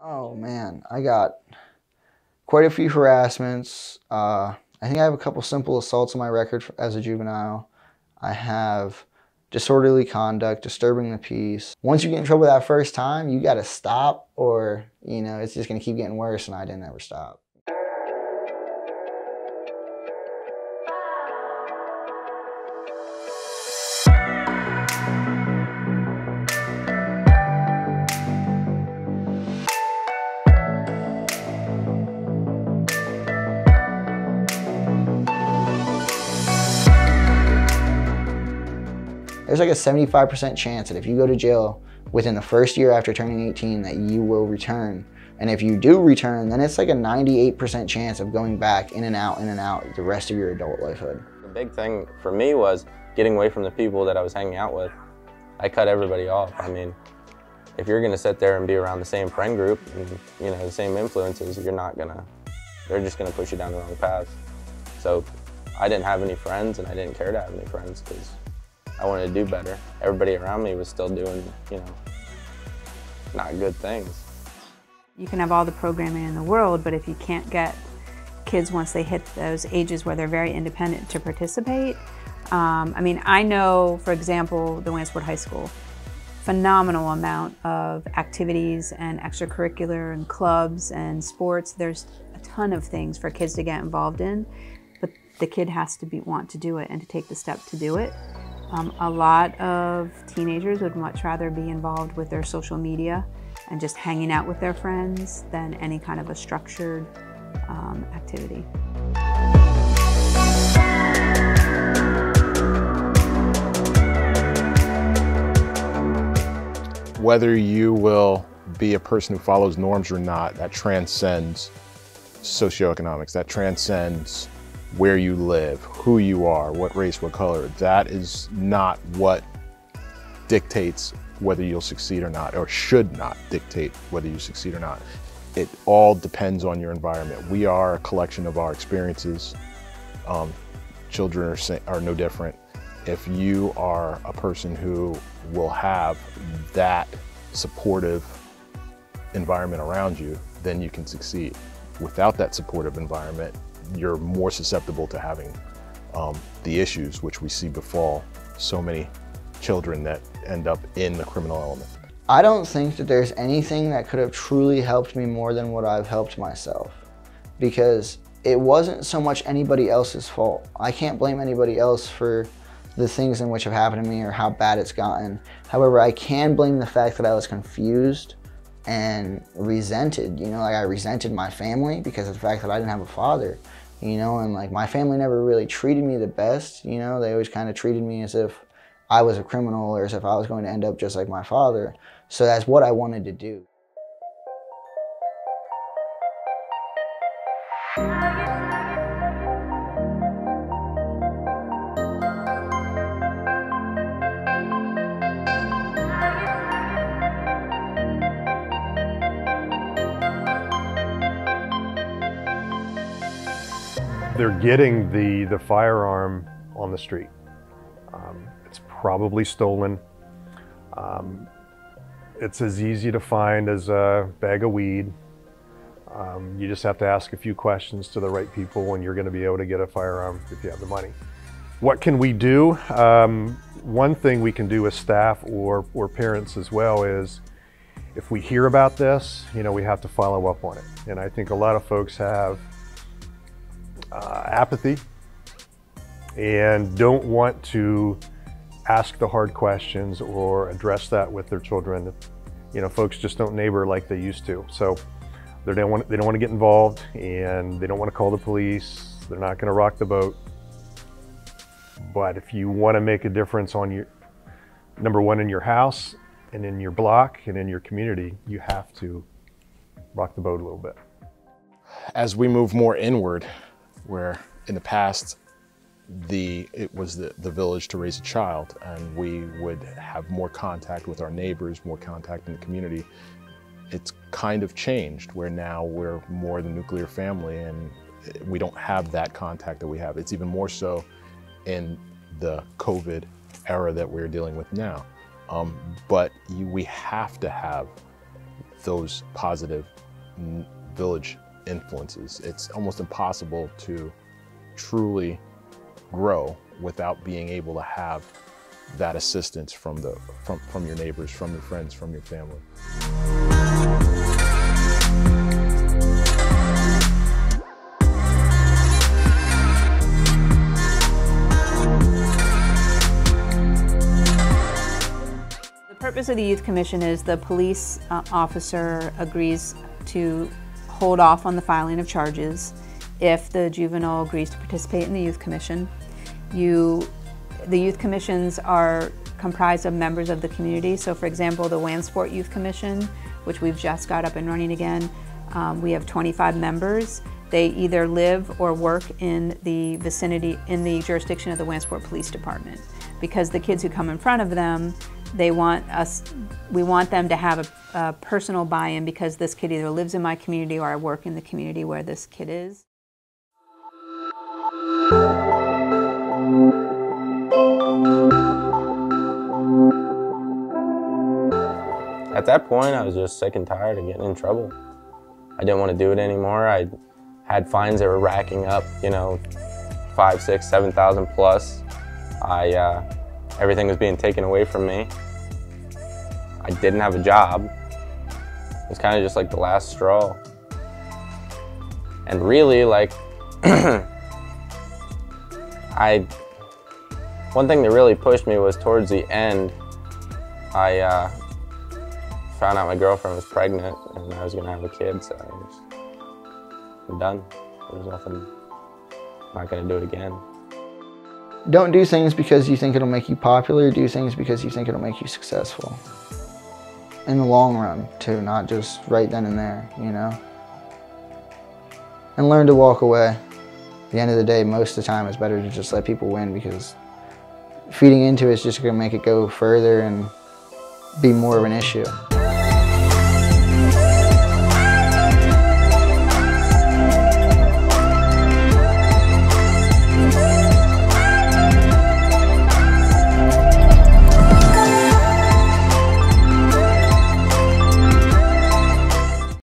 Oh man, I got quite a few harassments. I think I have a couple simple assaults on my record as a juvenile. I have disorderly conduct, disturbing the peace. Once you get in trouble that first time, you gotta stop or, it's just gonna keep getting worse, and I didn't ever stop. There's like a 75% chance that if you go to jail within the first year after turning 18 that you will return. And if you do return, then it's like a 98% chance of going back in and out the rest of your adult lifehood. The big thing for me was getting away from the people that I was hanging out with. I cut everybody off. I mean, if you're gonna sit there and be around the same friend group and the same influences, they're just gonna push you down the wrong path. So I didn't have any friends, and I didn't care to have any friends because I wanted to do better. Everybody around me was still doing, not good things. You can have all the programming in the world, but if you can't get kids once they hit those ages where they're very independent to participate. I know, for example, the Lansford High School, phenomenal amount of activities and extracurricular and clubs and sports. There's a ton of things for kids to get involved in, but the kid has to want to do it and to take the step to do it. A lot of teenagers would much rather be involved with their social media and just hanging out with their friends than any kind of a structured activity. Whether you will be a person who follows norms or not, that transcends socioeconomics, that transcends where you live, who you are, what race, what color. That is not what dictates whether you'll succeed or not, or should not dictate whether you succeed or not. It all depends on your environment. We are a collection of our experiences. Children are no different. If you are a person who will have that supportive environment around you, then you can succeed. Without that supportive environment, you're more susceptible to having the issues which we see befall so many children that end up in the criminal element. I don't think that there's anything that could have truly helped me more than what I've helped myself, because it wasn't so much anybody else's fault. I can't blame anybody else for the things in which have happened to me or how bad it's gotten. However, I can blame the fact that I was confused and resented, I resented my family because of the fact that I didn't have a father, and like my family never really treated me the best, they always kind of treated me as if I was a criminal or as if I was going to end up just like my father. So that's what I wanted to do. They're getting the firearm on the street. It's probably stolen. It's as easy to find as a bag of weed. You just have to ask a few questions to the right people and you're going to be able to get a firearm if you have the money. What can we do? One thing we can do as staff or parents as well is, if we hear about this, we have to follow up on it. And I think a lot of folks have apathy and don't want to ask the hard questions or address that with their children. Folks just don't neighbor like they used to. So they don't want to get involved, and they don't want to call the police. They're not going to rock the boat. But if you want to make a difference on your, number one, in your house and in your block and in your community, you have to rock the boat a little bit. As we move more inward, where in the past it was the village to raise a child, and we would have more contact with our neighbors, more contact in the community. It's kind of changed, where now we're more the nuclear family and we don't have that contact that we have. It's even more so in the COVID era that we're dealing with now. But we have to have those positive village influences. It's almost impossible to truly grow without being able to have that assistance from your neighbors, from your friends, from your family. The purpose of the Youth Commission is the police officer agrees to hold off on the filing of charges if the juvenile agrees to participate in the Youth Commission. The Youth Commissions are comprised of members of the community. So for example, the Wansport Youth Commission, which we've just got up and running again, we have 25 members. They either live or work in the vicinity, in the jurisdiction of the Wansport Police Department. Because the kids who come in front of them, we want them to have a personal buy-in, because this kid either lives in my community or I work in the community where this kid is. At that point, I was just sick and tired of getting in trouble. I didn't want to do it anymore. I had fines that were racking up, you know, 5, 6, 7,000 plus. Everything was being taken away from me. I didn't have a job. It was kind of just like the last straw. And really, like, one thing that really pushed me was towards the end, I found out my girlfriend was pregnant and I was gonna have a kid, so I'm done. There's nothing, I'm not gonna do it again. Don't do things because you think it'll make you popular. Do things because you think it'll make you successful. In the long run, too, not just right then and there, you know? And learn to walk away. At the end of the day, most of the time, it's better to just let people win, because feeding into it is just gonna make it go further and be more of an issue.